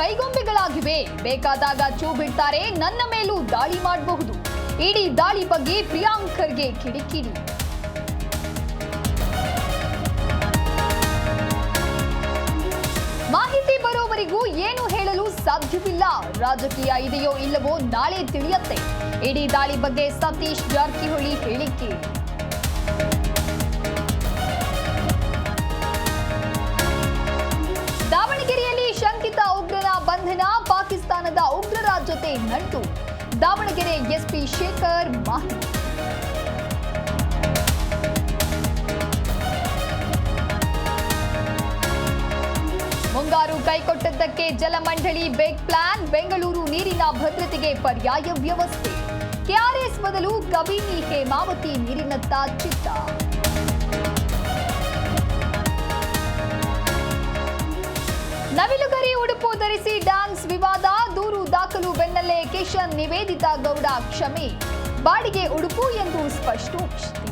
ಕೈಗೊಂಬೆಗಳಾಗಿವೆ. ಬೇಕಾದಾಗ ಚೂ ಬಿಡ್ತಾರೆ, ನನ್ನ ಮೇಲೂ ದಾಳಿ ಮಾಡಬಹುದು. ಇಡೀ ದಾಳಿ ಬಗ್ಗೆ ಪ್ರಿಯಾಂಕ್ ಖರ್ಗೆ ಕಿಡಿಕಿಡಿ. ಮಾಹಿತಿ ಬರೋವರೆಗೂ ಏನು ಹೇಳಲು ಸಾಧ್ಯವಿಲ್ಲ. ರಾಜಕೀಯ ಇದೆಯೋ ಇಲ್ಲವೋ ನಾಳೆ ತಿಳಿಯುತ್ತೆ. ಇಡೀ ದಾಳಿ ಬಗ್ಗೆ ಸತೀಶ್ ಜಾರಕಿಹೊಳಿ ಹೇಳಿಕೆ. ದಾವಣಗೆರೆಯಲ್ಲಿ ಶಂಕಿತ ಉಗ್ರನ ಬಂಧನ, ಪಾಕಿಸ್ತಾನದ ಉಗ್ರರ ಜೊತೆ ನಂಟು. ದಾವಣಗೆರೆ ಎಸ್ಪಿ ಶೇಖರ್ ಮಾಹಿತಿ. ಮುಂಗಾರು ಕೈಕೊಟ್ಟದ್ದಕ್ಕೆ ಜಲಮಂಡಳಿ ಬೇಕ್ ಪ್ಲಾನ್. ಬೆಂಗಳೂರು ನೀರಿನ ಭದ್ರತೆಗೆ ಪರ್ಯಾಯ ವ್ಯವಸ್ಥೆ. ಕೆಆರ್ಎಸ್ ಬದಲು ಕಬಿನಿ ಹೇಮಾವತಿ ನೀರಿನತ್ತ ಚಿತ್ತ. ನವಿಲುಗರಿ ಉಡುಪು ಧರಿಸಿ ಡ್ಯಾನ್ಸ್ ವಿವಾದ. ದೂರು ದಾಖಲು ಬೆನ್ನಲ್ಲೇ ಕಿಶನ್ ನಿವೇದಿತಾ ಗೌಡ ಕ್ಷಮೆ. ಬಾಡಿಗೆ ಉಡುಪು ಎಂದು ಸ್ಪಷ್ಟೋಕ್ತಿ.